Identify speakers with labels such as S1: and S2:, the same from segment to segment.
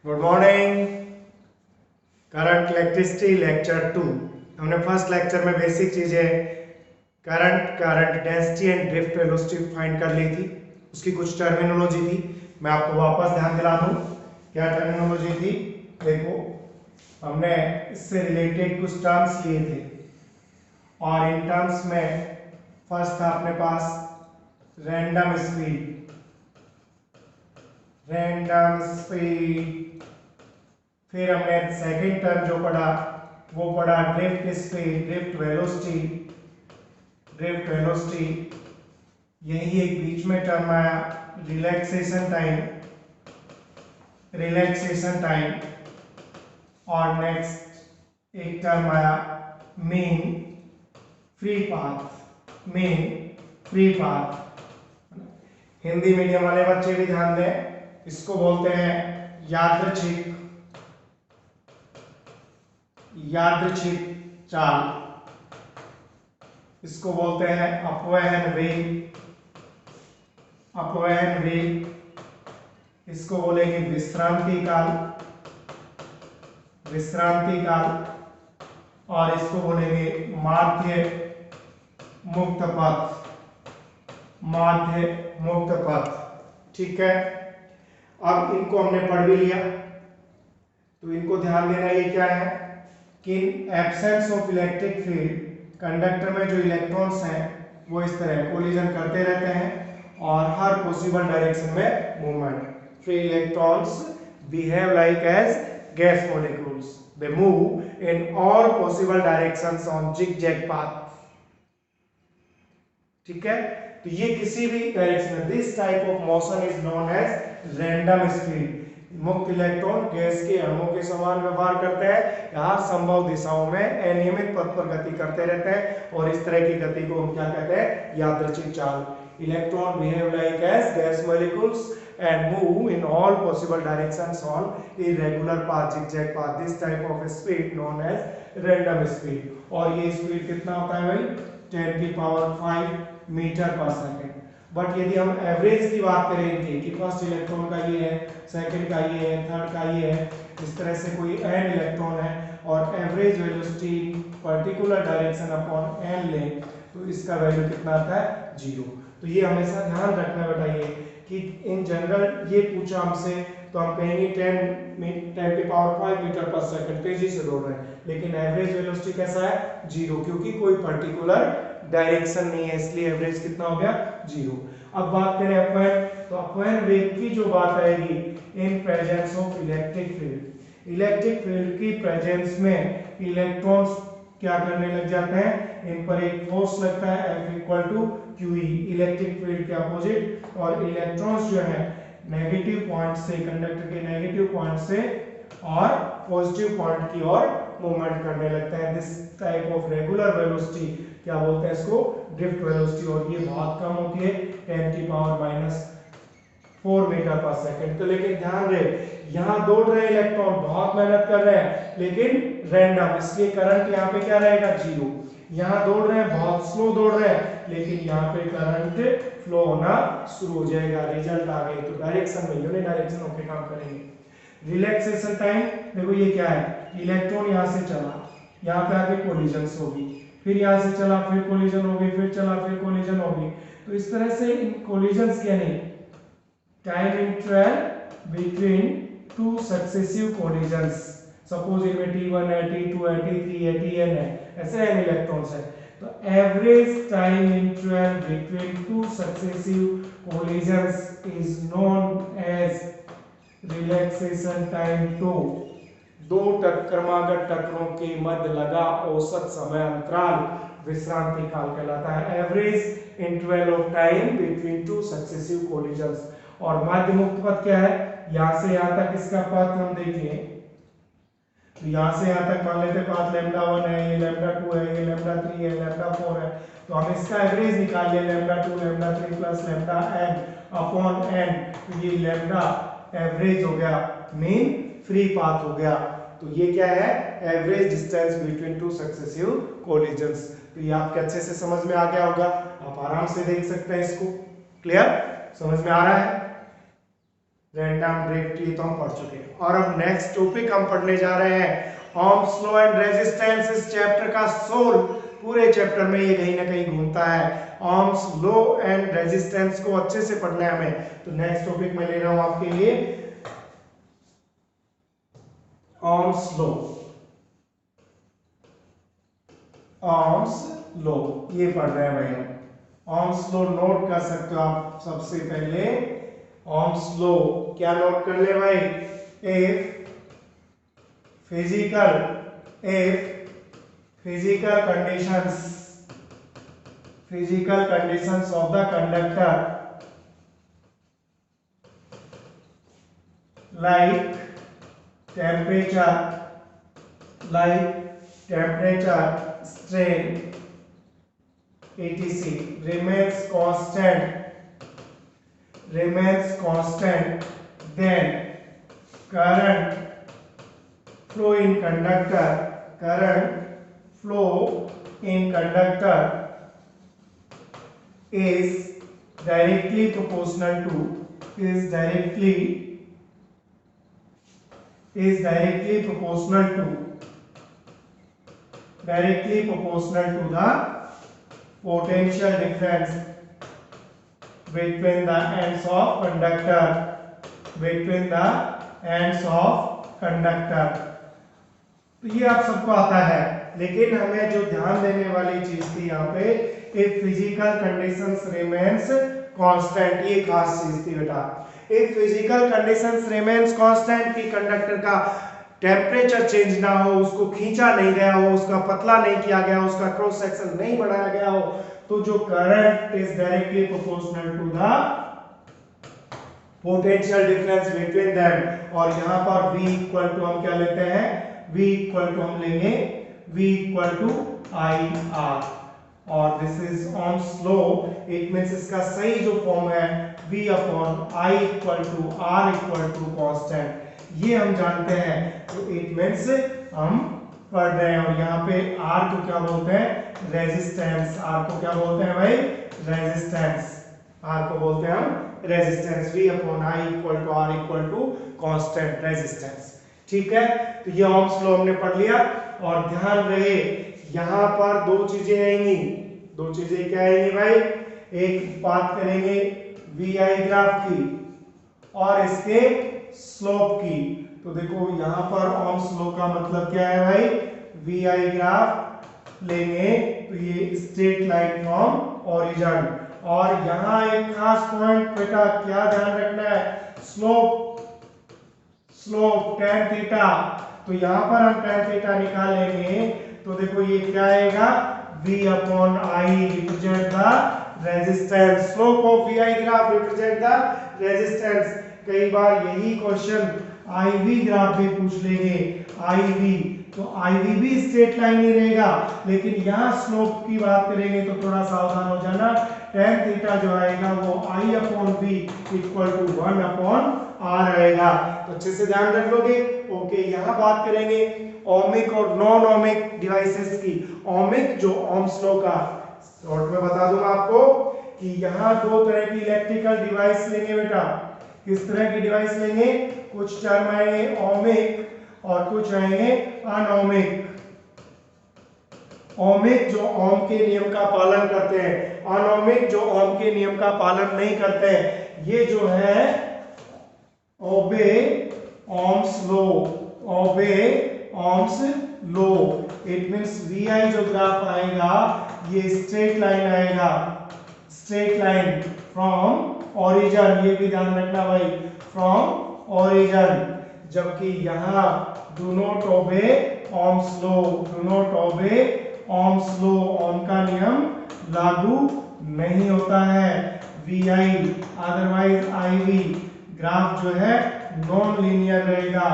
S1: Good morning. Current electricity lecture 2। हमने first lecture में basic चीजें current density and drift velocity find कर ली थी। उसकी कुछ टर्मिनोलॉजी थी, मैं आपको वापस ध्यान दिला दूं। क्या टर्मिनोलॉजी थी? देखो, हमने इससे रिलेटेड कुछ टर्म्स लिए थे और इन टर्म्स में फर्स्ट था अपने पास रैंडम स्पीड। फिर हमने सेकंड टर्म जो पढ़ा वो पढ़ा ड्रिफ्ट स्पीड, ड्रिफ्ट वेलोसिटी। यही एक बीच में टर्म आया रिलैक्सेशन टाइम। और नेक्स्ट एक टर्म आया mean free path. Hindi medium वाले बच्चे भी ध्यान दें, इसको बोलते हैं यादृच्छिक चाल, इसको बोलते हैं अपवहन वेग, इसको बोलेंगे विश्रांति काल और इसको बोलेंगे माध्य मुक्त पथ। ठीक है, अब इनको हमने पढ़ भी लिया तो इनको ध्यान देना ये क्या है कि in absence of electric field conductor में जो इलेक्ट्रॉन्स हैं वो इस तरह कोलिजन करते रहते हैं और हर पॉसिबल डायरेक्शन में movement. Free electrons behave like as gas molecules, they move in all possible directions on zigzag path. ठीक है, तो ये किसी भी डायरेक्शन में this type of motion is known as random speed. मुक्त इलेक्ट्रॉन गैस के अणुओं के समान व्यवहार करते हैं, हर संभव दिशाओं में अनियमित पथ पर गति करते रहते हैं और इस तरह की गति को हम क्या कहते हैं? यादृच्छिक चाल। Electron behave like as gas molecules and move in all possible directions on irregular path, zigzag path. This type of speed known as random speed। और ये स्पीड कितना होता है भाई? 10 की पावर 5 मीटर पर सेकंड। बट यदि हम एवरेज की बात करें इनकी कि फर्स्ट इलेक्ट्रॉन का ये है, सेकंड का ये है, थर्ड का ये है, इस तरह से कोई n इलेक्ट्रॉन है और average velocity particular direction upon n ले तो इसका वैल्यू कितना आता है? 0। तो ये हमेशा ध्यान रखना बेटा ये कि इन जनरल ये पूछा हमसे तो हम कहेंगे 10 की पावर 5 मीटर पर सेकंड तेजी से दौड़ रहे हैं, लेकिन एवरेज वेलोसिटी कैसा है? 0, क्योंकि कोई पर्टिकुलर डायरेक्शन नहीं है, इसलिए एवरेज कितना हो गया? 0। अब बात करें अपवहन, तो अपवहन वेग की जो बात आएगी in presence of electric field की प्रेजेंस में इलेक्ट्रॉन्स क्या करने लग जाते हैं? इन पर एक फोर्स लगता है F = QE, इलेक्ट्रिक फील्ड के अपोजिट, और इलेक्ट्रॉन्स जो है नेगेटिव पॉइंट से, कंडक्टर के नेगेटिव पॉइंट से और पॉजिटिव पॉइंट की ओर मूवमेंट करने लगते हैं। This type of regular velocity क्या बोलते हैं? इसको ड्रिफ्ट वेलोसिटी। और ये बहुत कम होती है, 10 की पावर -4 मीटर पर सेकंड। तो लेकिन ध्यान रहे, यहाँ दौड़ रहे इलेक्ट्रॉन बहुत मेहनत कर रहे हैं लेकिन रैंडम, इसलिए करंट यहाँ पे क्या रहेगा? 0। यहाँ दौड़ रहे हैं, बहुत स्लो दौड़ रहे हैं, लेकिन यहाँ पे करंट फ्लो होना शुरू हो जाएगा। रिजल्ट आ गए, तो डायरेक्शन में यूनि डायरेक्शन होकर काम करेंगे। रिलैक्सेशन टाइम, देखो ये क्या है? इलेक्ट्रॉन यहाँ से चला, यहाँ पे आके कोलिजन्स होगी, फिर यहाँ से चला, फिर कोलिजन होगी, फिर चला, फिर कोलिजन होगी। तो इस तरह से इन कोलिजन्स के नहीं time interval between two successive collisions, suppose इनमें T1 है, T2 है, T3 है, Tn है, ऐसे n इलेक्ट्रॉन्स है, तो average time interval between two successive collisions is known age relaxation time. दो क्रमागत टक्करों के मध्य लगा औसत समय अंतराल विश्रांति काल कहलाता है। Average interval of time between two successive collisions. और माध्य मुक्त पथ क्या है? यहां से यहां तक इसका पथ हम देखिए, तो यहाँ से यहाँ तक मान लेते पाथ λ1 है, ये λ2 है, ये λ3 है, λ4 है, तो हम इसका एवरेज निकाल लिया λ2 λ3 प्लस λn अपॉन n, तो ये लैम्डा एवरेज हो गया, मीन फ्री पाथ हो गया। तो ये क्या है? Average distance between two successive collisions. तो ये आपके अच्छे से समझ में आ गया होगा, आप आराम से देख सकते हैं इसको। क्लियर? समझ में आ रहा है? रैंडम ड्रिफ्ट ये तो हम पढ़ चुके हैं। और अब नेक्स्ट टॉपिक हम पढ़ने जा रहे हैं ओम्स लॉ एंड रेजिस्टेंस। इस चैप्टर का सोल पूरे चैप्टर में ये कहीं ना कहीं घूमता है। ओम्स लॉ एंड रेजिस्टेंस को अच्छे से पढ़ना है हमें। तो नेक्स्ट टॉपिक मैं ले रहा हूं आपके लिए ओम्स लॉ। ओम्स लॉ ये पढ़ रहे हैं भाई हम। ओम्स लॉ नोट कर सकते हो आप सबसे पहले। ओम्स लॉ क्या नोट कर ले भाई? If physical conditions of the conductor like temperature, strain, etc. remains constant, then current flow in conductor is directly proportional to the potential difference between the ends of conductor। तो ये आप सबको आता है, लेकिन हमें जो ध्यान देने वाली चीज थी यहाँ पे, if physical conditions remains constant, ये खास चीज थी बेटा। If physical conditions remains constant की कंडक्टर का टेम्परेचर चेंज ना हो, उसको खींचा नहीं गया हो, उसका पतला नहीं किया गया, उसका क्रॉस सेक्शन नहीं बढ़ाया गया हो, तो जो current is directly proportional to the potential difference between them. और यहाँ पर V इक्वल टू हम क्या लेते हैं? V इक्वल टू हम लेंगे V इक्वल टू IR, और this is Ohm's law. It means इसका सही जो फॉर्म है V upon I equal to R equal to constant, ये हम जानते हैं। तो इट मींस हम पढ़ रहे हैं। और यहाँ पे R को क्या बोलते हैं? रेजिस्टेंस। R को क्या बोलते हैं भाई? रेजिस्टेंस। R को बोलते हैं हम resistance. V upon I equal to R equal to constant resistance. ठीक है, तो ये ओम्स लॉ हमने पढ़ लिया। और ध्यान रहे यहाँ पर दो चीजें आएंगी। दो चीजें क्या आएंगी भाई? एक बात करेंगे VI ग्राफ की और इसके स्लोप की। तो देखो यहाँ पर ओम्स लॉ का मतलब क्या है भाई? VI ग्राफ लेंगे तो ये स्ट्रेट लाइन फ्रॉम ओरिजिन। और यहाँ एक खास पॉइंट बेटा क्या ध्यान रखना है? Slope tan theta. तो यहाँ पर हम tan थीटा निकालेंगे तो देखो ये क्या आएगा? V upon I represent the resistance. Slope of VI graph represent the resistance. कई बार यही क्वेश्चन IV ग्राफ भी पूछ लेंगे। IV तो IV भी स्ट्रेट लाइन ही रहेगा, लेकिन यहाँ स्लोप की बात करेंगे तो थोड़ा सावधान हो जाना। tan थीटा जो आएगा वो I upon V equal to 1 upon R आएगा। तो अच्छे से ध्यान रख लोगे। ओके, यहाँ बात करेंगे ओमिक और नॉन ओमिक डिवाइसेस की। ओमिक जो ओम्स लॉ का शॉर्ट में बता दूंगा आपको कि यहाँ दो तरह की इलेक्ट्रिकल डिवाइस लेंगे बेटा। किस तरह की डिवाइस लेंगे? कुछ टर्म आएंगे ओमिक और कुछ आएंगे अनओमिक। ओमिक जो ओम के नियम का पालन करते हैं, अनओमिक जो ओम के नियम का पालन नहीं करते हैं। ये जो है obey Ohm's law, obey Ohm's law. It means VI जो ग्राफ आएगा ये स्ट्रेट लाइन आएगा, स्ट्रेट लाइन फ्रॉम ओरिजिन। ये भी ध्यान रखना भाई, फ्रॉम ओरिजिन। जबकि यहाँ do not obey Ohm's law, do not obey Ohm's law, Ohm का नियम लागू नहीं होता है। VI अदरवाइज IV ग्राफ जो है नॉन लीनियर रहेगा,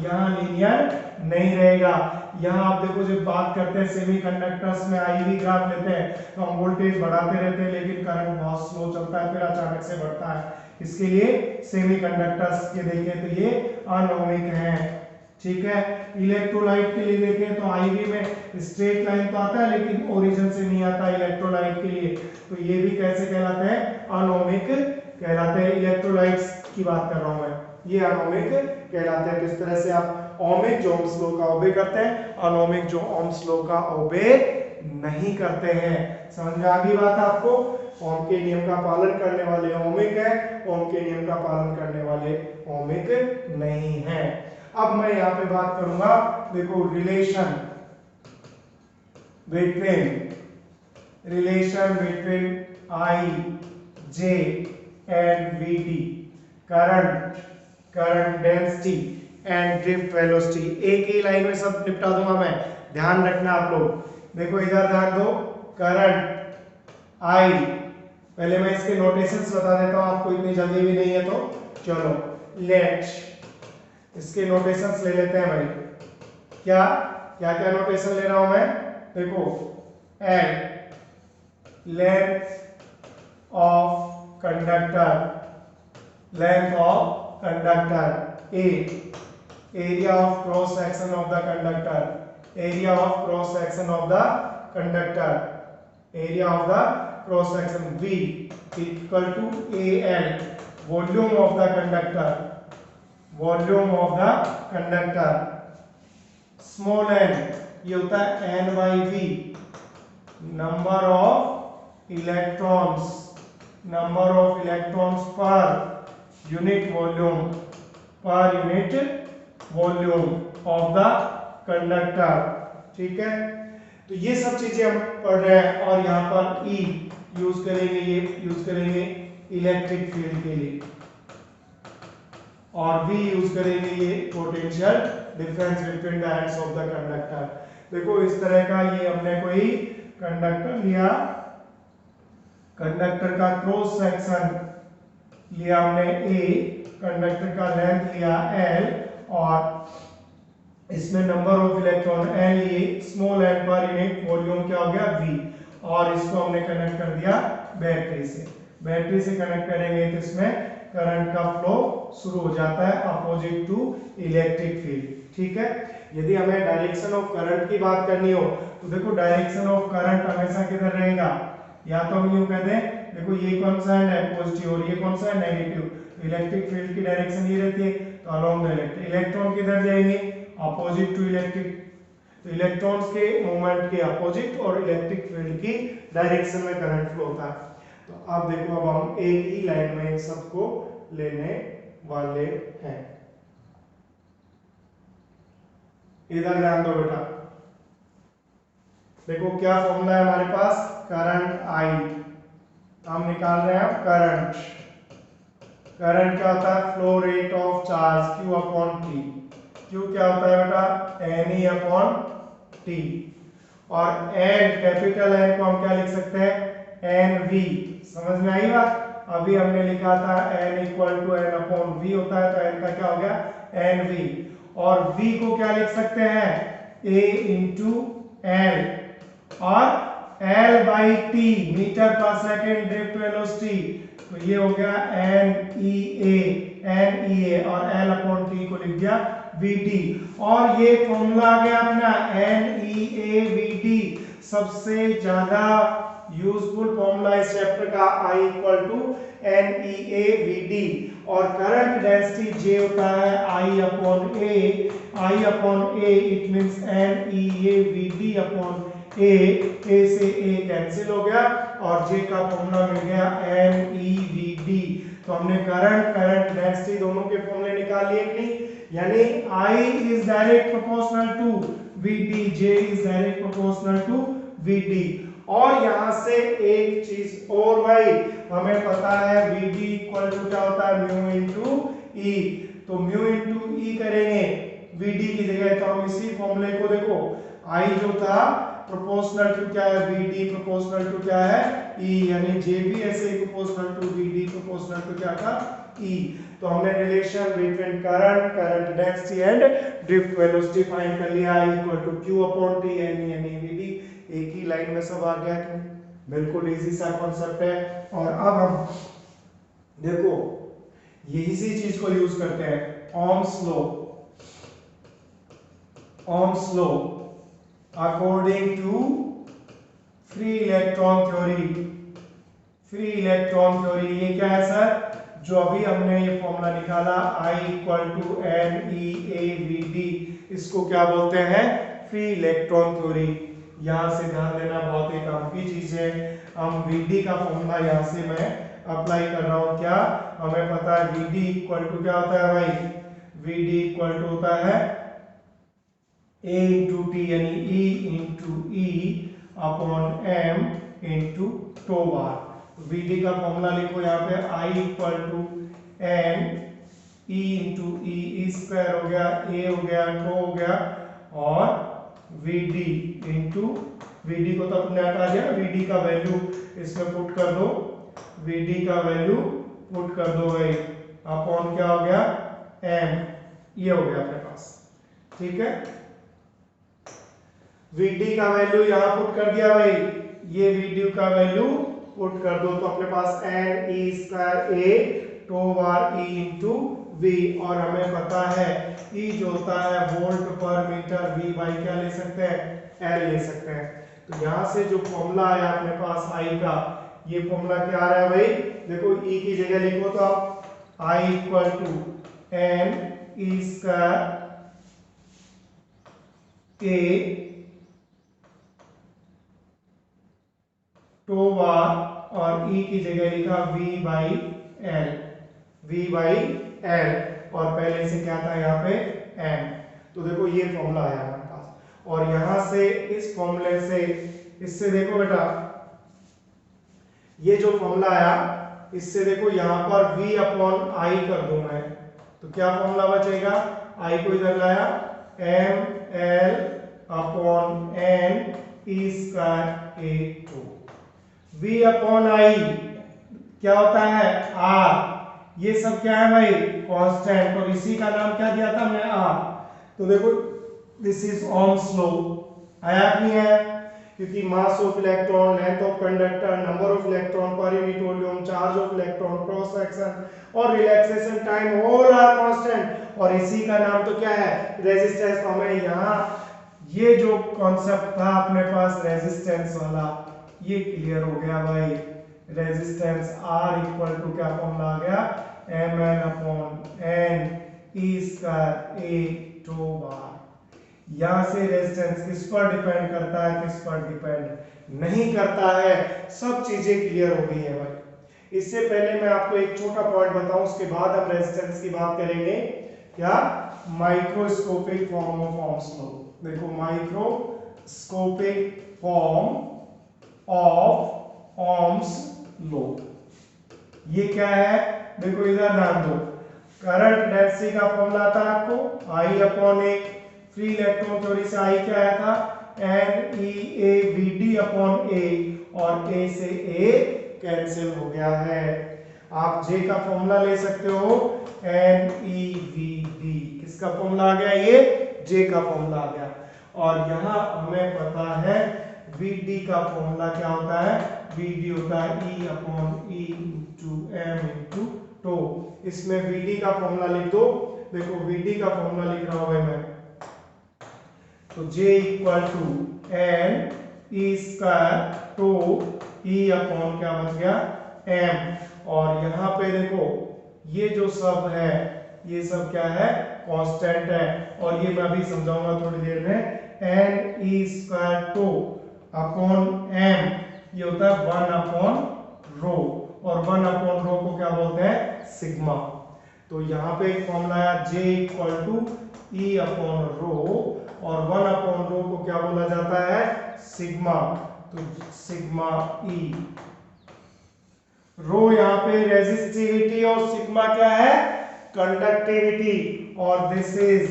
S1: यहाँ लीनियर नहीं रहेगा। यहाँ आप देखो जब बात करते हैं सेमीकंडक्टर्स में IV ग्राफ लेते हैं तो हम वोल्टेज बढ़ाते रहते हैं, लेकिन करंट बहुत स्लो चलता है, फिर अचानक से बढ़ता है। इसके लिए सेमीकंडक्टर्स के देखें तो ये अनओमिक हैं। ठीक है, इलेक्ट्रोलाइट के लिए देखें तो IV में स्ट्रेट लाइन तो आता है लेकिन ओरिजिन से नहीं आता इलेक्ट्रोलाइट के लिए, तो ये भी कैसे कहलाते हैं? अनओमिक कहलाते हैं। इलेक्ट्रोलाइट्स की बात कर रहा हूं मैं, ये अनोमिक कहलाते हैं। तो इस तरह से आप ओमिक जो ओम्स लॉ का ओबे करते हैं, अनोमिक जो ओम्स लॉ का ओबे नहीं करते हैं। समझ में आ गई बात आपको? ओम के नियम का पालन करने वाले ओमिक है, ओम के नियम का पालन करने वाले ओमिक नहीं है। अब मैं यहाँ पे बात करूंगा, देखो relation between I, J and VD, current density and drift velocity. एक ही लाइन में सब निपटा दूंगा मैं, ध्यान रखना आप लोग। देखो इधर ध्यान दो, करंट I, पहले मैं इसके नोटेशंस बता देता हूं आपको, इतनी जल्दी भी नहीं है तो चलो लेट इसके नोटेशंस ले लेते हैं भाई। क्या क्या क्या नोटेशन ले रहा हूं मैं? देखो L, length of conductor, length of conductor. A, area of cross section of the conductor, area of cross section of the conductor, area of the cross section. V equal to AL, volume of the conductor, volume of the conductor. Small n ये होता है N by V, number of electrons, number of electrons per unit volume, per unit volume of the conductor. ठीक है, तो ये सब चीजें हम पढ़ रहे हैं। और यहाँ पर E यूज करेंगे, ये यूज करेंगे इलेक्ट्रिक फील्ड के लिए, और V यूज करेंगे ये potential difference between the ends of the conductor. देखो इस तरह का ये हमने कोई कंडक्टर लिया, कंडक्टर का क्रॉस सेक्शन लिया हमने A, कंडक्टर का लेंथ लिया L, और इसमें नंबर ऑफ इलेक्ट्रॉन N लिए, स्मॉल n पर यूनिट वॉल्यूम क्या हो गया V, और इसको हमने कनेक्ट कर दिया बैटरी से। बैटरी से कनेक्ट करेंगे तो इसमें करंट का फ्लो शुरू हो जाता है अपोजिट टू इलेक्ट्रिक फील्ड। ठीक है, यदि हमें डायरेक्शन ऑफ करंट की बात करनी हो तो देखो डायरेक्शन ऑफ करंट हमेशा किधर रहेगा? या तो हम यूं कहते हैं, देखो ये कौन सा है पॉजिटिव और ये कौन सा है नेगेटिव। इलेक्ट्रिक फील्ड की डायरेक्शन ये रहती है, तो अलोंग द इलेक्ट्रिक। इलेक्ट्रॉन किधर जाएंगे? Opposite to electric. तो इलेक्ट्रॉन्स के मूवमेंट के अपोजिट और इलेक्ट्रिक फील्ड की डायरेक्शन में करंट फ्लो होता है। तो अब देखो, अब हम एक ही लाइन में इन सबको लेने वाले हैं। इधर ध्यान दो बेटा, देखो क्या फॉर्मूला है हमारे पास? करंट I, हम निकाल रहे हैं करंट। करंट क्या होता है? Flow rate of charge Q upon T। Q क्या होता है बेटा? NE upon T। और N, कैपिटल N को हम क्या लिख सकते हैं? NV। समझ में आई बात? अभी हमने लिखा था N equal to N upon V होता है, तो N का क्या हो गया? NV। और V को क्या लिख सकते हैं? A इंटू L, और L बाई T, मीटर पर सेकेंड ड्रिफ्ट वेलोसिटी, तो ये हो गया NEA, और L अपॉन T को लिख दिया VD। और ये फॉर्मूला आ गया अपना NEA VD, सबसे ज्यादा यूजफुल फॉर्मूला इस चैप्टर का, I equal to NEA VD। और करंट डेंसिटी J होता है I upon A, it means NEA VD upon A से A कैंसिल हो गया, और J का फॉर्मूला मिल गया NEVD। तो हमने करंट डेंसिटी दोनों के फॉर्मूले निकाल लिए कि नहीं? यानी I is direct proportional to VD, J is direct proportional to VD। और यहां से एक चीज और भाई, हमें पता है VD इक्वल टू क्या होता है? Mu into E। तो म्यू इंटू E करेंगे VD की जगह, तो हम इसी फॉर्मूले को देखो, I जो था प्रोपोर्शनल टू क्या है? VD प्रोपोर्शनल टू क्या है? E, यानी J भी ऐसे proportional to VD proportional to क्या था? E। तो हमने relation between current density and drift velocity find कर लिया, I equal to Q upon T, यानी VD। एक ही लाइन में सब आ गया कि बिल्कुल इजी सा कॉन्सेप्ट है। और अब हम देखो इसी चीज को यूज करते हैं, Ohm's law according to free electron theory. ये क्या है सर? जो अभी हमने ये फॉर्मूला निकाला I इक्वल टू NeAVD, इसको क्या बोलते हैं? Free electron theory. यहाँ से ध्यान देना, बहुत ही काम की चीज है। हम VD का फॉर्मूला यहाँ से मैं अप्लाई कर रहा हूँ। क्या हमें पता है? VD इक्वल टू क्या होता है भाई? VD इक्वल टू होता है A इंटू टी, यानी E into E upon M into tau bar. VD का फॉर्मूला लिखो यहाँ पे, I equal to N E into E square हो गया, A हो गया, टो हो गया, और VD इंटू VD को तो अपने हटा दिया, VD का वैल्यू इसमें पुट कर दो, VD का वैल्यू पुट कर दो भाई, अपॉन क्या हो गया? M, ये हो गया अपने पास। ठीक है, VD का वैल्यू यहाँ पुट कर दिया भाई, ये VD का वैल्यू पुट कर दो, तो अपने पास N E square A tau bar E into V, और हमें पता है E जो होता है वोल्ट पर मीटर, V बाई क्या ले सकते हैं? L ले सकते हैं। तो यहाँ से जो फॉर्मूला आया अपने पास I का, ये फॉर्मूला क्या आ रहा है भाई? देखो E की जगह लिखो तो आप I equal to N E square A tau बार, और E की जगह लिखा V by L, V by L, और पहले से क्या था यहाँ पे? M। तो देखो ये फॉर्मूला आया हमारे पास, और यहाँ से इस फॉर्मूले से, इससे देखो बेटा, ये जो फॉर्मूला आया, इससे देखो यहाँ पर V अपॉन I कर दूं मैं, तो क्या फॉर्मूला बचेगा? I को इधर लाया, M L upon N E square A tau. V upon I क्या होता है? R। ये सब क्या है भाई? कांस्टेंट, और इसी का नाम क्या दिया था हमने? R। तो देखो दिस इज ओम्स लॉ, आया कि नहीं आया? क्योंकि mass of electron, length of conductor, number of electron per unit volume, charge of electron, cross section और relaxation time all are constant, और इसी का नाम तो क्या है? रेजिस्टेंस। तो हमें यहाँ ये जो कॉन्सेप्ट था अपने पास रेजिस्टेंस वाला, ये क्लियर हो गया भाई। रेजिस्टेंस R इक्वल टू क्या फॉर्मूला आ गया? mn upon n E square A tau bar. यहाँ से रेजिस्टेंस किस पर डिपेंड करता है, किस पर डिपेंड नहीं करता है, सब चीजें क्लियर हो गई है भाई। इससे पहले मैं आपको एक छोटा पॉइंट बताऊं, उसके बाद हम रेजिस्टेंस की बात करेंगे। क्या? Microscopic form of Ohm's law. देखो, microscopic form of Ohm's law, ये क्या है? देखो इधर ध्यान दो, करंट डेंसिटी का फॉर्मूला था आपको I upon A, free electron theory से I क्या आया था? NeAVD अपॉन A, और A से A कैंसिल हो गया है। आप J का फॉर्मूला ले सकते हो, NeVD। किसका फॉर्मूला आ गया? ये J का फॉर्मूला आ गया। और यहाँ हमें पता है VD का फॉर्मूला क्या होता है? VD होता है E upon E into M into tau. इसमें VD का फॉर्मूला लिख दो। देखो VD का फॉर्मूला लिख रहा हूं भाई मैं, तो J equal to N E square tau E upon क्या बच गया? M। और यहाँ पे देखो ये जो सब है, ये सब क्या है? कांस्टेंट है, और ये मैं अभी समझाऊंगा थोड़ी देर में। N E square two upon M, ये होता है 1 अपॉन रो, और 1 अपॉन रो को क्या बोलते हैं? सिग्मा। तो यहाँ पे एक फॉर्मूला है J equal to E upon rho, और 1 अपॉन रो को क्या बोला जाता है? सिग्मा। तो सिग्मा E। रो यहाँ पे रेजिस्टिविटी, और सिग्मा क्या है? कंडक्टिविटी। और this is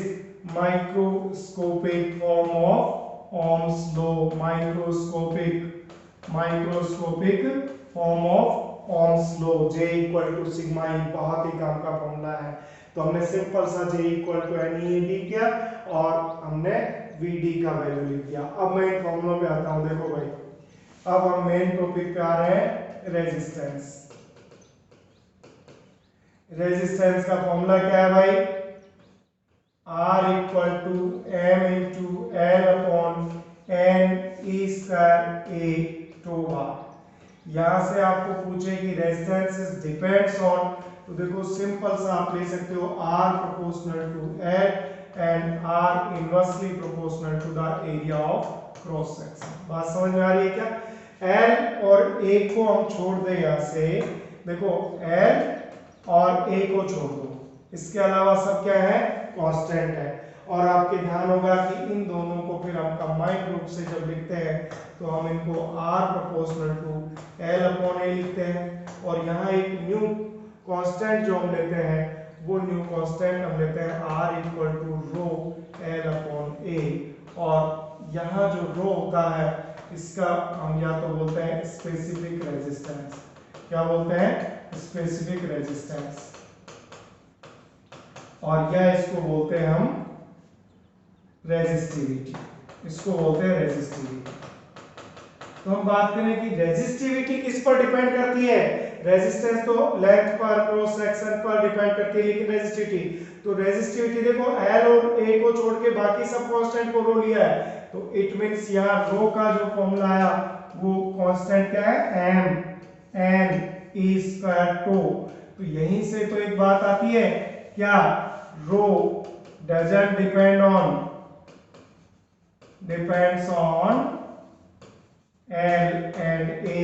S1: microscopic form of Ohm's law. Microscopic form of Ohm's law, J equal to sigma E। बहुत ही काम का फॉर्मूला है। तो हमने सिंपल सा J इक्वल टू NeAD किया, और हमने VD का वैल्यू लिख दिया। अब मैं इन फॉर्मूलों पे आता हूं। देखो भाई, अब हम मेन टॉपिक पे आ रहे हैं, रेजिस्टेंस। रेजिस्टेंस का फॉर्मूला क्या है भाई? R equal to M into L upon N E square A tau bar. यहाँ से आपको पूछे कि रेजिस्टेंस डिपेंड्स ऑन तो देखो सिंपल सा आप ले सकते हो R proportional to L and R inversely proportional to the area of cross section. बात समझ में आ रही है क्या? L और A को हम छोड़ दें यहाँ से, देखो L और A को छोड़ दो, इसके अलावा सब क्या है? कांस्टेंट है। और आपके ध्यान होगा कि इन दोनों को फिर हम कंबाइंड रूप से जब लिखते हैं तो हम इनको R proportional to L upon A लिखते हैं, और यहाँ एक न्यू कांस्टेंट जो हम लेते हैं वो न्यू कांस्टेंट हम लेते हैं R equal to rho L upon A। और यहाँ जो रो होता है इसका हम या तो बोलते हैं स्पेसिफिक रेजिस्टेंस। क्या बोलते हैं? Specific resistance. और या इसको बोलते हैं हम रेजिस्टिविटी, इसको बोलते हैं रेजिस्टिविटी। तो हम बात करें कि रेजिस्टिविटी किस पर डिपेंड करती है? रेजिस्टेंस तो लेंथ पर, क्रॉस सेक्शन पर डिपेंड करती है, लेकिन रेजिस्टिविटी देखो L और A को छोड़ के बाकी सब कांस्टेंट को रो लिया है, तो इट मींस यहाँ रो का जो फॉर्मूला आया वो कांस्टेंट क्या है? m n e square tau. तो यहीं से तो एक बात आती है क्या? Rho doesn't depends on L and A।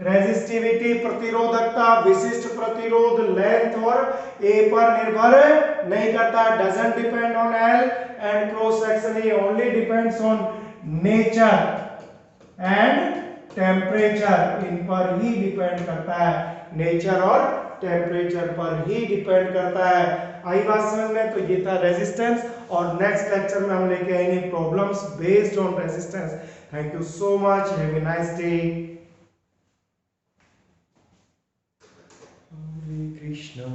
S1: Resistivity प्रतिरोधकता, विशिष्ट प्रतिरोध लेंथ और A पर निर्भर नहीं करता, doesn't depend on L and cross section, ये only depends on nature and temperature, इन पर ही डिपेंड करता है, नेचर और टेम्परेचर पर ही डिपेंड करता है। आई बात समझ में? तो ये था रेजिस्टेंस, और नेक्स्ट लेक्चर में हम लेके आएंगे problems based on resistance. Thank you so much, have a nice day. Hare Krishna.